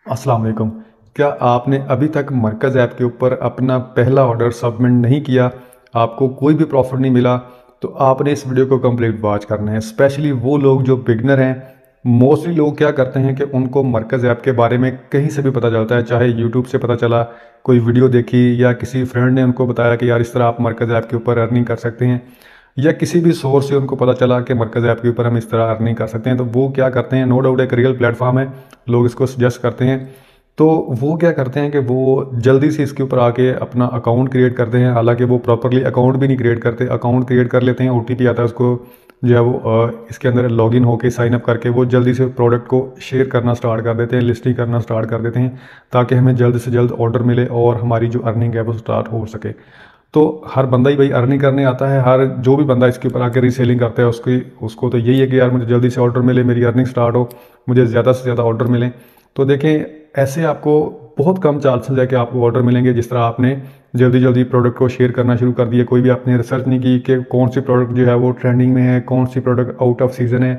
अस्सलाम वालेकुम। क्या आपने अभी तक मरकज़ ऐप के ऊपर अपना पहला ऑर्डर सबमिट नहीं किया, आपको कोई भी प्रॉफिट नहीं मिला, तो आपने इस वीडियो को कंप्लीट वॉच करना है। स्पेशली वो लोग जो बिगनर हैं। मोस्टली लोग क्या करते हैं कि उनको मरकज़ ऐप के बारे में कहीं से भी पता चलता है, चाहे यूट्यूब से पता चला, कोई वीडियो देखी या किसी फ्रेंड ने उनको बताया कि यार इस तरह आप मरकज़ ऐप के ऊपर अर्निंग कर सकते हैं, या किसी भी सोर्स से उनको पता चला कि मरकज़ ऐप के ऊपर हम इस तरह अर्निंग कर सकते हैं। तो वो क्या करते हैं, नो डाउट एक रियल प्लेटफॉर्म है, लोग इसको सजेस्ट करते हैं। तो वो क्या करते हैं कि वो जल्दी से इसके ऊपर आके अपना अकाउंट क्रिएट करते हैं। हालांकि वो प्रॉपरली अकाउंट भी नहीं क्रिएट करते, अकाउंट क्रिएट कर लेते हैं, ओटीपी आता है उसको जो है वो इसके अंदर लॉगिन होके साइन अप करके वो जल्दी से प्रोडक्ट को शेयर करना स्टार्ट कर देते हैं, लिस्टिंग करना स्टार्ट कर देते हैं, ताकि हमें जल्द से जल्द ऑर्डर मिले और हमारी जो अर्निंग है वो स्टार्ट हो सके। तो हर बंदा ही भाई अर्निंग करने आता है, हर जो भी बंदा इसके ऊपर आके रीसेलिंग करता है उसको तो यही है कि यार मुझे जल्दी से ऑर्डर मिले, मेरी अर्निंग स्टार्ट हो, मुझे ज़्यादा से ज़्यादा ऑर्डर मिलें। तो देखें, ऐसे आपको बहुत कम चांसेस है कि आपको ऑर्डर मिलेंगे जिस तरह आपने जल्दी जल्दी प्रोडक्ट को शेयर करना शुरू कर दिया। कोई भी आपने रिसर्च नहीं की कि कौन सी प्रोडक्ट जो है वो ट्रेंडिंग में है, कौन सी प्रोडक्ट आउट ऑफ सीज़न है,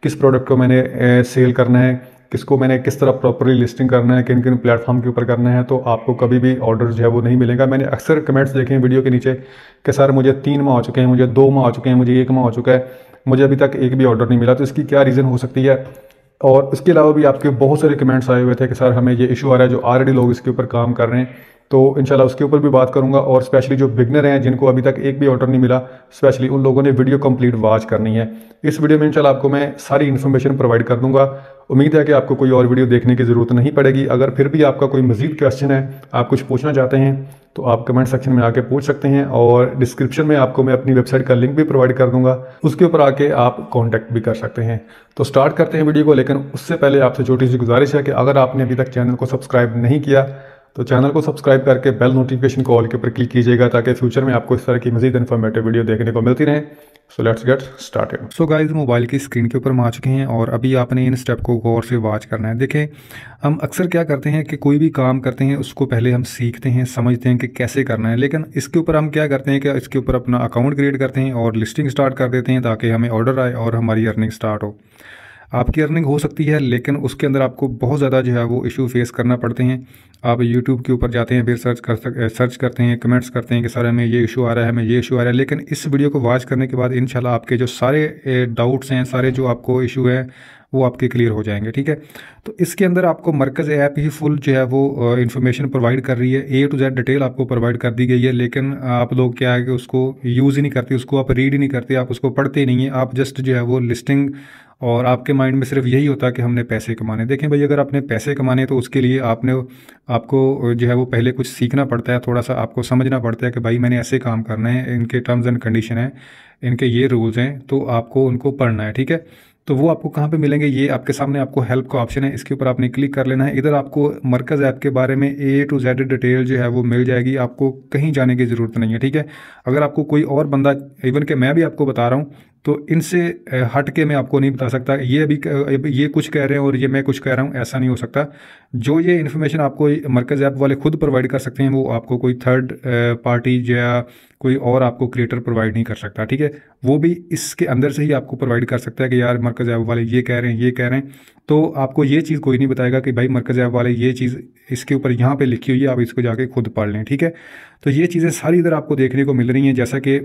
किस प्रोडक्ट को मैंने सेल करना है, किसको मैंने किस तरह प्रॉपरली लिस्टिंग करना है, किन किन प्लेटफॉर्म के ऊपर करना है। तो आपको कभी भी ऑर्डर जो है वो नहीं मिलेगा। मैंने अक्सर कमेंट्स देखे हैं वीडियो के नीचे कि सर मुझे 3 माह हो चुके हैं, मुझे 2 माह हो चुके हैं, मुझे 1 माह हो चुका है, मुझे अभी तक एक भी ऑर्डर नहीं मिला। तो इसकी क्या रीज़न हो सकती है? और इसके अलावा भी आपके बहुत सारे कमेंट्स आए हुए थे कि सर हमें ये इशू आ रहा है, जो ऑलरेडी लोग इसके ऊपर काम कर रहे हैं। तो इंशाल्लाह उसके ऊपर भी बात करूंगा। और स्पेशली जो बिगनर हैं जिनको अभी तक एक भी ऑर्डर नहीं मिला, स्पेशली उन लोगों ने वीडियो कंप्लीट वॉच करनी है। इस वीडियो में इंशाल्लाह आपको मैं सारी इन्फॉर्मेशन प्रोवाइड कर दूंगा। उम्मीद है कि आपको कोई और वीडियो देखने की ज़रूरत नहीं पड़ेगी। अगर फिर भी आपका कोई मजीद क्वेश्चन है, आप कुछ पूछना चाहते हैं, तो आप कमेंट सेक्शन में आके पूछ सकते हैं। और डिस्क्रिप्शन में आपको मैं अपनी वेबसाइट का लिंक भी प्रोवाइड कर दूंगा, उसके ऊपर आके आप कॉन्टैक्ट भी कर सकते हैं। तो स्टार्ट करते हैं वीडियो को, लेकिन उससे पहले आपसे छोटी सी गुजारिश है कि अगर आपने अभी तक चैनल को सब्सक्राइब नहीं किया तो चैनल को सब्सक्राइब करके बेल नोटिफिकेशन को ऑल के ऊपर क्लिक कीजिएगा, ताकि फ्यूचर में आपको इस तरह की मजीद इन्फॉर्मेटिव वीडियो देखने को मिलती रहे। So let's get started. So guys, mobile की स्क्रीन के ऊपर हम आ चुके हैं और अभी आपने इन स्टेप को गौर से वॉच करना है। देखें, हम अक्सर क्या करते हैं कि कोई भी काम करते हैं उसको पहले हम सीखते हैं, समझते हैं कि कैसे करना है, लेकिन इसके ऊपर हम क्या करते हैं कि इसके ऊपर अपना अकाउंट क्रिएट करते हैं और लिस्टिंग स्टार्ट कर देते हैं, ताकि हमें ऑर्डर आए और हमारी अर्निंग स्टार्ट हो। आपकी अर्निंग हो सकती है, लेकिन उसके अंदर आपको बहुत ज़्यादा जो है वो इशू फेस करना पड़ते हैं। आप यूट्यूब के ऊपर जाते हैं, फिर सर्च करते हैं, कमेंट्स करते हैं कि सर हमें ये इशू आ रहा है, हमें ये इशू आ रहा है। लेकिन इस वीडियो को वॉच करने के बाद इंशाल्लाह आपके जो सारे डाउट्स हैं, सारे जो आपको इशू है, वो आपके क्लियर हो जाएंगे। ठीक है, तो इसके अंदर आपको मरकज़ ऐप ही फुल जो है वो इन्फॉर्मेशन प्रोवाइड कर रही है, ए टू जेड डिटेल आपको प्रोवाइड कर दी गई है। लेकिन आप लोग क्या है कि उसको यूज़ ही नहीं करते, उसको आप रीड ही नहीं करते, आप उसको पढ़ते ही नहीं है, आप जस्ट जो है वो लिस्टिंग, और आपके माइंड में सिर्फ यही होता है कि हमने पैसे कमाने। देखें भाई, अगर आपने पैसे कमाने तो उसके लिए आपको जो है वो पहले कुछ सीखना पड़ता है, थोड़ा सा आपको समझना पड़ता है कि भाई मैंने ऐसे काम करना है, इनके टर्म्स एंड कंडीशन है, इनके ये रूल्स हैं, तो आपको उनको पढ़ना है। ठीक है, तो वो आपको कहाँ पे मिलेंगे, ये आपके सामने आपको हेल्प का ऑप्शन है, इसके ऊपर आपने क्लिक कर लेना है। इधर आपको मरकज़ ऐप के बारे में ए टू जेड डिटेल जो है वो मिल जाएगी, आपको कहीं जाने की ज़रूरत नहीं है। ठीक है, अगर आपको कोई और बंदा, इवन के मैं भी आपको बता रहा हूँ, तो इनसे हट के मैं आपको नहीं बता सकता। ये कुछ कह रहे हैं और ये मैं कुछ कह रहा हूँ, ऐसा नहीं हो सकता। जो ये इन्फॉर्मेशन आपको मरकज़ ऐप वाले खुद प्रोवाइड कर सकते हैं, वो आपको कोई थर्ड पार्टी या कोई और आपको क्रिएटर प्रोवाइड नहीं कर सकता। ठीक है, वो भी इसके अंदर से ही आपको प्रोवाइड कर सकता है कि यार मरकज़ ऐप वाले ये कह रहे हैं, ये कह रहे हैं। तो आपको ये चीज़ कोई नहीं बताएगा कि भाई मरकज़ ऐप वाले ये चीज़ इसके ऊपर यहाँ पे लिखी हुई है, आप इसको जाके खुद पढ़ लें। ठीक है, तो ये चीज़ें सारी इधर आपको देखने को मिल रही हैं, जैसा कि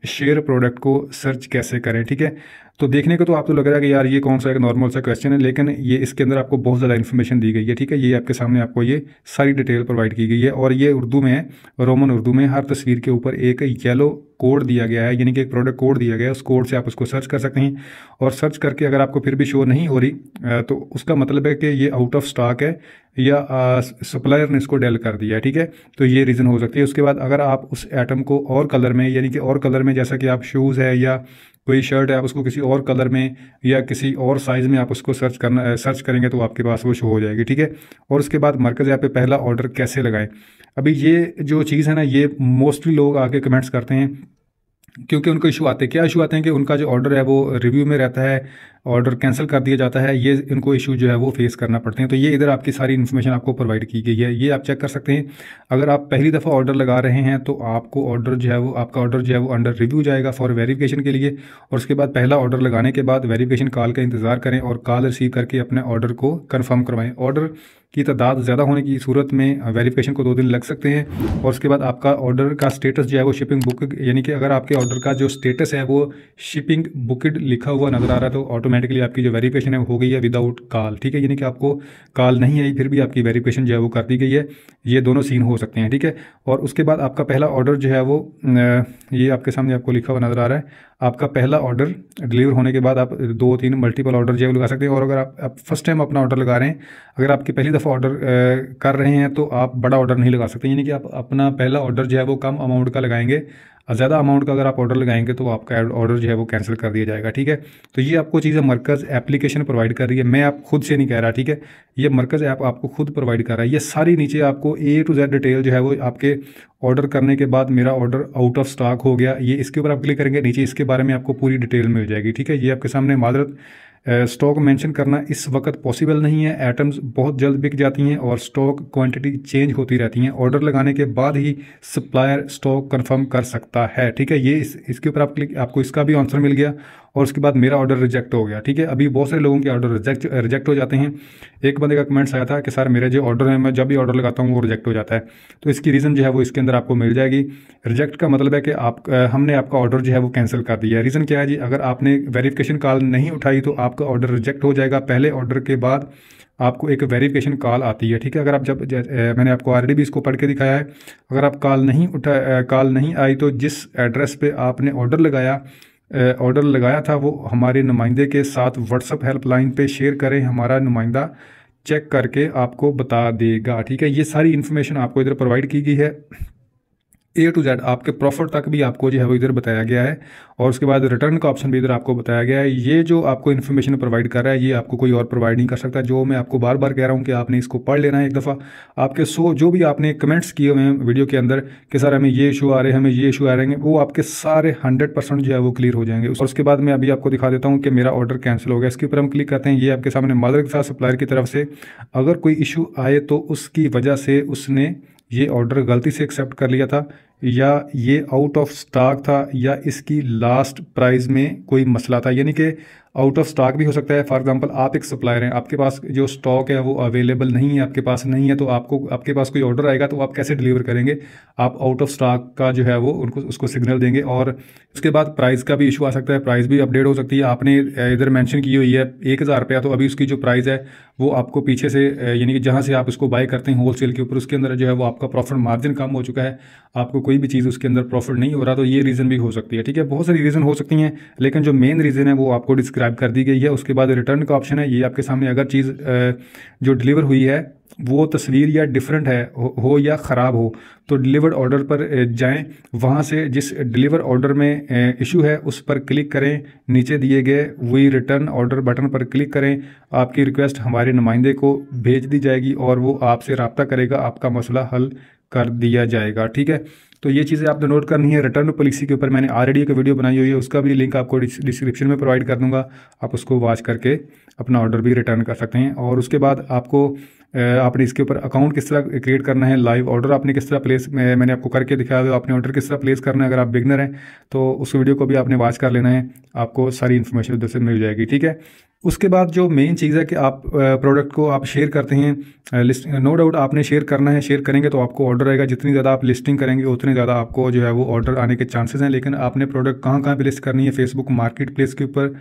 शेयर प्रोडक्ट को सर्च कैसे करें। ठीक है, तो देखने को तो आपको लग रहा है कि यार ये कौन सा एक नॉर्मल सा क्वेश्चन है, लेकिन ये इसके अंदर आपको बहुत ज़्यादा इन्फॉर्मेशन दी गई है। ठीक है, ये आपके सामने आपको ये सारी डिटेल प्रोवाइड की गई है, और ये उर्दू में है, रोमन उर्दू में। हर तस्वीर के ऊपर एक येलो कोड दिया गया है, यानी कि एक प्रोडक्ट कोड दिया गया है। उस कोड से आप उसको सर्च कर सकते हैं, और सर्च करके अगर आपको फिर भी शो नहीं हो रही तो उसका मतलब है कि ये आउट ऑफ स्टॉक है, या सप्लायर ने इसको डेल कर दिया है। ठीक है, तो ये रीज़न हो सकती है। उसके बाद अगर आप उस आइटम को और कलर में, यानी कि और कलर में, जैसा कि आप शूज़ है या कोई शर्ट है, आप उसको किसी और कलर में या किसी और साइज़ में आप उसको सर्च करेंगे तो आपके पास वो शो हो जाएगी। ठीक है, और उसके बाद मरकज़ ऐप पे पहला ऑर्डर कैसे लगाएं। अभी ये जो चीज़ है ना, ये मोस्टली लोग आके कमेंट्स करते हैं, क्योंकि उनको इशू आते हैं। क्या इशू आते हैं कि उनका जो ऑर्डर है वो रिव्यू में रहता है, ऑर्डर कैंसिल कर दिया जाता है, ये इनको इशू जो है वो फेस करना पड़ते हैं। तो ये इधर आपकी सारी इन्फॉर्मेशन आपको प्रोवाइड की गई है, ये आप चेक कर सकते हैं। अगर आप पहली दफ़ा ऑर्डर लगा रहे हैं तो आपको ऑर्डर जो है वो, आपका ऑर्डर जो है वो अंडर रिव्यू जाएगा फॉर वेरिफिकेशन के लिए, और उसके बाद पहला ऑर्डर लगाने के बाद वेरिफिकेशन कॉल का इंतज़ार करें और कॉल रिसीव करके अपने ऑर्डर को कन्फर्म करवाएं। ऑर्डर की तादाद ज़्यादा होने की सूरत में वेरिफिकेशन को 2 दिन लग सकते हैं। और उसके बाद आपका ऑर्डर का स्टेटस जो है वो शिपिंग बुक, यानी कि अगर आपके ऑर्डर का जो स्टेटस है वो शिपिंग बुकड लिखा हुआ नज़र आ रहा है तो ऑटोमेटिकली आपकी जो वेरिफिकेशन है वो हो गई है विदाउट कॉल, ठीक है। यानी कि आपको कॉल नहीं आई फिर भी आपकी वेरिफिकेशन जो है वो कर दी गई है। ये दोनों सीन हो सकते हैं, ठीक है। और उसके बाद आपका पहला ऑर्डर जो है वो ये आपके सामने आपको लिखा हुआ नज़र आ रहा है। आपका पहला ऑर्डर डिलीवर होने के बाद आप 2-3 मल्टीपल ऑर्डर जो है लगा सकते हैं। और अगर आप फर्स्ट टाइम अपना ऑर्डर लगा रहे हैं, अगर आपकी पहली दफ़ा ऑर्डर कर रहे हैं तो आप बड़ा ऑर्डर नहीं लगा सकते, यानी कि आप अपना पहला ऑर्डर जो है वो कम अमाउंट का लगाएंगे। ज़्यादा अमाउंट का अगर आप ऑर्डर लगाएंगे तो आपका ऑर्डर जो है वो कैंसिल कर दिया जाएगा, ठीक है। तो ये आपको चीज़ें मरकज़ एप्लीकेशन प्रोवाइड कर रही है, मैं आप खुद से नहीं कह रहा, ठीक है। ये मरकज़ ऐप आपको खुद प्रोवाइड कर रहा है। ये सारी नीचे आपको A to Z डिटेल जो है वो आपके ऑर्डर करने के बाद मेरा ऑर्डर आउट ऑफ स्टॉक हो गया, ये इसके ऊपर आप क्लिक करेंगे, नीचे इसके बारे में आपको पूरी डिटेल मिल जाएगी, ठीक है। ये आपके सामने माजरत स्टॉक मेंशन करना इस वक्त पॉसिबल नहीं है। आइटम्स बहुत जल्द बिक जाती हैं और स्टॉक क्वांटिटी चेंज होती रहती हैं। ऑर्डर लगाने के बाद ही सप्लायर स्टॉक कंफर्म कर सकता है, ठीक है। ये इसके ऊपर आप क्लिक, आपको इसका भी आंसर मिल गया। और उसके बाद मेरा ऑर्डर रिजेक्ट हो गया, ठीक है। अभी बहुत सारे लोगों के ऑर्डर रिजेक्ट हो जाते हैं। एक बंदे का कमेंट्स आया था कि सर मेरे जो ऑर्डर है मैं जब भी ऑर्डर लगाता हूँ वो रिजेक्ट हो जाता है। तो इसकी रीज़न जो है वो इसके अंदर आपको मिल जाएगी। रिजेक्ट का मतलब है कि हमने आपका ऑर्डर जो है वो कैंसिल कर दिया है। रीज़न क्या है जी, अगर आपने वेरिफिकेशन कॉल नहीं उठाई तो आपका ऑर्डर रिजेक्ट हो जाएगा। पहले ऑर्डर के बाद आपको एक वेरिफिकेशन कॉल आती है, ठीक है। अगर आप मैंने आपको ऑलरेडी भी इसको पढ़ के दिखाया है। अगर आप कॉल नहीं आई तो जिस एड्रेस पे आपने ऑर्डर लगाया था वो हमारे नुमाइंदे के साथ व्हाट्सअप हेल्पलाइन पे शेयर करें, हमारा नुमाइंदा चेक करके आपको बता देगा, ठीक है। ये सारी इन्फॉर्मेशन आपको इधर प्रोवाइड की गई है। A to Z आपके प्रॉफिट तक भी आपको जो है वो इधर बताया गया है। और उसके बाद रिटर्न का ऑप्शन भी इधर आपको बताया गया है। ये जो आपको इन्फॉर्मेशन प्रोवाइड कर रहा है ये आपको कोई और प्रोवाइड नहीं कर सकता। जो मैं आपको बार बार कह रहा हूँ कि आपने इसको पढ़ लेना है एक दफ़ा। आपके जो भी आपने कमेंट्स किए हुए हैं वीडियो के अंदर कि सर हमें ये इशू आ रहे हैं, हमें ये इशू आ रहे हैं, वो आपके सारे 100% जो है वो क्लियर हो जाएंगे। और उसके बाद मैं अभी आपको दिखा देता हूँ कि मेरा ऑर्डर कैंसिल हो गया। इसके ऊपर हम क्लिक करते हैं। ये आपके सामने मालिक के साथ सप्लायर की तरफ से अगर कोई इशू आए तो उसकी वजह से उसने ये ऑर्डर गलती से एक्सेप्ट कर लिया था, या ये आउट ऑफ स्टॉक था, या इसकी लास्ट प्राइस में कोई मसला था। यानी कि आउट ऑफ स्टॉक भी हो सकता है। फॉर एग्जांपल आप एक सप्लायर हैं, आपके पास जो स्टॉक है वो अवेलेबल नहीं है, आपके पास नहीं है, तो आपके पास कोई ऑर्डर आएगा तो आप कैसे डिलीवर करेंगे? आप आउट ऑफ स्टॉक का जो है वो उसको सिग्नल देंगे। और उसके बाद प्राइस का भी इशू आ सकता है, प्राइस भी अपडेट हो सकती है। आपने इधर मेंशन की हुई है 1000 रुपया, तो अभी उसकी जो प्राइस है वो आपको पीछे से यानी कि जहाँ से आप उसको बाय करते हैं होलसेल के ऊपर, उसके अंदर जो है वो आपका प्रॉफिट मार्जिन कम हो चुका है, आपको कोई भी चीज़ उसके अंदर प्रॉफिट नहीं हो रहा। तो ये रीज़न भी हो सकती है, ठीक है। बहुत सारी रीज़न हो सकती हैं, लेकिन जो मेन रीज़न है वो आपको डिस्क्राइब कर दी गई है। उसके बाद रिटर्न का ऑप्शन है। ये आपके सामने अगर चीज़ जो डिलीवर हुई है वो तस्वीर या डिफरेंट है हो या ख़राब हो तो डिलीवर्ड ऑर्डर पर जाएं, वहाँ से जिस डिलीवर ऑर्डर में इशू है उस पर क्लिक करें, नीचे दिए गए वी रिटर्न ऑर्डर बटन पर क्लिक करें। आपकी रिक्वेस्ट हमारे नुमाइंदे को भेज दी जाएगी और वो आपसे रब्ता करेगा, आपका मसला हल कर दिया जाएगा, ठीक है। तो ये चीज़ें आपने नोट करनी है। रिटर्न पॉलिसी के ऊपर मैंने ऑलरेडी एक वीडियो बनाई हुई है, उसका भी लिंक आपको डिस्क्रिप्शन में प्रोवाइड कर दूंगा। आप उसको वॉच करके अपना ऑर्डर भी रिटर्न कर सकते हैं। और उसके बाद आपने इसके ऊपर अकाउंट किस तरह क्रिएट करना है, लाइव ऑर्डर आपने किस तरह प्लेस, मैंने आपको करके दिखाया हुआ, आपने ऑर्डर किस तरह प्लेस करना है। अगर आप बिगनर हैं तो उस वीडियो को भी आपने वॉच कर लेना है, आपको सारी इन्फॉर्मेशन उधर से मिल जाएगी, ठीक है। उसके बाद जो मेन चीज़ है कि आप प्रोडक्ट को आप शेयर करते हैं, लिस्ट नो डाउट आपने शेयर करना है। शेयर करेंगे तो आपको ऑर्डर आएगा, जितनी ज़्यादा आप लिस्टिंग करेंगे उतने ज़्यादा आपको जो है वो ऑर्डर आने के चांसेस हैं। लेकिन आपने प्रोडक्ट कहाँ कहाँ पे लिस्ट करनी है? फेसबुक मार्केट प्लेस के ऊपर,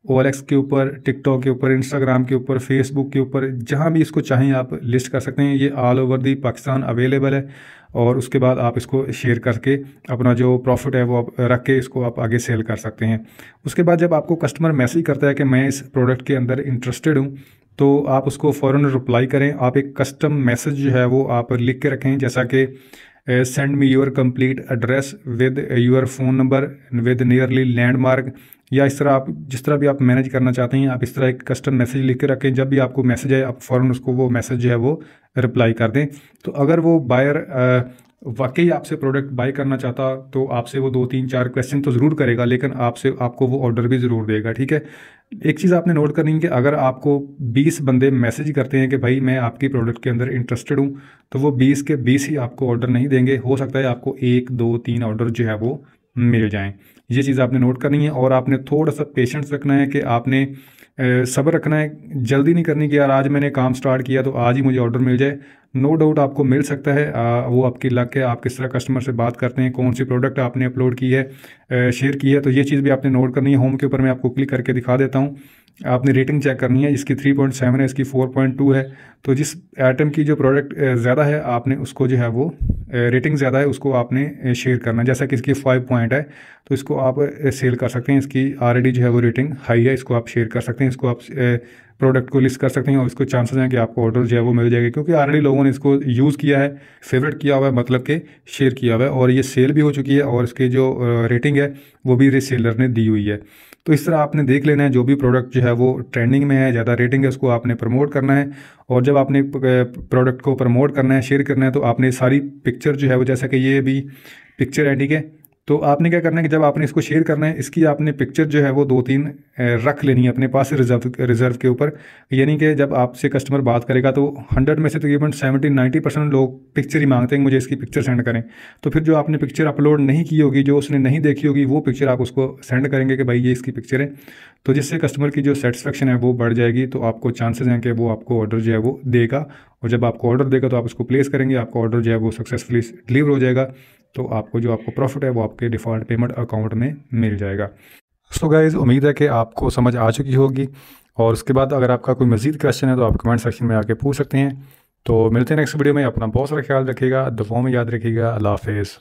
OLX के ऊपर, टिकटॉक के ऊपर, इंस्टाग्राम के ऊपर, फेसबुक के ऊपर, जहाँ भी इसको चाहें आप लिस्ट कर सकते हैं। ये all over the Pakistan available है। और उसके बाद आप इसको शेयर करके अपना जो प्रॉफिट है वो आप रख के इसको आप आगे सेल कर सकते हैं। उसके बाद जब आपको कस्टमर मैसेज करता है कि मैं इस प्रोडक्ट के अंदर इंटरेस्टेड हूँ, तो आप उसको फ़ौरन रिप्लाई करें। आप एक कस्टम मैसेज जो है वो आप लिख के रखें, जैसा कि send me your complete address with your phone number with nearly landmark, या इस तरह आप जिस तरह भी आप मैनेज करना चाहते हैं, आप इस तरह एक कस्टम मैसेज लिख के रखें। जब भी आपको मैसेज आए आप फ़ौरन उसको वो मैसेज जो है वो रिप्लाई कर दें। तो अगर वो बायर वाकई आपसे प्रोडक्ट बाय करना चाहता तो आपसे वो 2-3-4 क्वेश्चन तो ज़रूर करेगा, लेकिन आपको वो ऑर्डर भी ज़रूर देगा, ठीक है। एक चीज़ आपने नोट करनी है कि अगर आपको 20 बंदे मैसेज करते हैं कि भाई मैं आपकी प्रोडक्ट के अंदर इंटरेस्टेड हूँ, तो वो 20 के 20 ही आपको ऑर्डर नहीं देंगे। हो सकता है आपको 1-2-3 ऑर्डर जो है वो मिल जाएं। ये चीज़ आपने नोट करनी है। और आपने थोड़ा सा पेशेंस रखना है कि आपने सब्र रखना है, जल्दी नहीं करनी कि यार आज मैंने काम स्टार्ट किया तो आज ही मुझे ऑर्डर मिल जाए। नो डाउट आपको मिल सकता है, वो आपकी लक है, आप किस तरह कस्टमर से बात करते हैं, कौन सी प्रोडक्ट आपने अपलोड की है, शेयर की है, तो ये चीज़ भी आपने नोट करनी है। होम के ऊपर मैं आपको क्लिक करके दिखा देता हूँ। आपने रेटिंग चेक करनी है, इसकी 3.7 है, इसकी 4.2 है। तो जिस आइटम की जो प्रोडक्ट ज़्यादा है आपने उसको जो है वो रेटिंग ज़्यादा है उसको आपने शेयर करना है। जैसा कि इसकी 5 पॉइंट है तो इसको आप सेल कर सकते हैं, इसकी ऑलरेडी जो है वो रेटिंग हाई है, इसको आप शेयर कर सकते हैं, इसको आप प्रोडक्ट को लिस्ट कर सकते हैं और इसको चांसेस हैं कि आपको ऑर्डर जो है वो मिल जाएगा, क्योंकि ऑलरेडी लोगों ने इसको यूज़ किया है, फेवरेट किया हुआ है, मतलब कि शेयर किया हुआ है, और ये सेल भी हो चुकी है और इसकी जो रेटिंग है वो भी रीसेलर ने दी हुई है। तो इस तरह आपने देख लेना है, जो भी प्रोडक्ट जो है वो ट्रेंडिंग में है, ज़्यादा रेटिंग है, उसको आपने प्रमोट करना है। और जब आपने प्रोडक्ट को प्रमोट करना है, शेयर करना है, तो आपने सारी पिक्चर जो है वो, जैसा कि ये भी पिक्चर है, ठीक है, तो आपने क्या करना है कि जब आपने इसको शेयर करना है, इसकी आपने पिक्चर जो है वो 2-3 रख लेनी है अपने पास रिजर्व के ऊपर। यानी कि जब आपसे कस्टमर बात करेगा तो 100 में से तकरीबन 70-90% लोग पिक्चर ही मांगते हैं, मुझे इसकी पिक्चर सेंड करें। तो फिर जो आपने पिक्चर अपलोड नहीं की होगी, जो उसने नहीं देखी होगी, वो पिक्चर आप उसको सेंड करेंगे कि भाई ये इसकी पिक्चर है, तो जिससे कस्टमर की जो सेटिस्फेक्शन है वो बढ़ जाएगी। तो आपको चांसेस हैं कि वो आपको ऑर्डर जो है वो देगा, और जब आपको ऑर्डर देगा तो आप उसको प्लेस करेंगे, आपका ऑर्डर जो है वो सक्सेसफुली डिलीवर हो जाएगा। तो आपको जो आपको प्रॉफिट है वो आपके डिफ़ॉल्ट पेमेंट अकाउंट में मिल जाएगा। सो गाइज़, उम्मीद है कि आपको समझ आ चुकी होगी, और उसके बाद अगर आपका कोई मज़ीद क्वेश्चन है तो आप कमेंट सेक्शन में आके पूछ सकते हैं। तो मिलते हैं नेक्स्ट वीडियो में। अपना बहुत सारा ख्याल रखिएगा, दुआओं में याद रखिएगा। अल्लाह हाफ़िज़।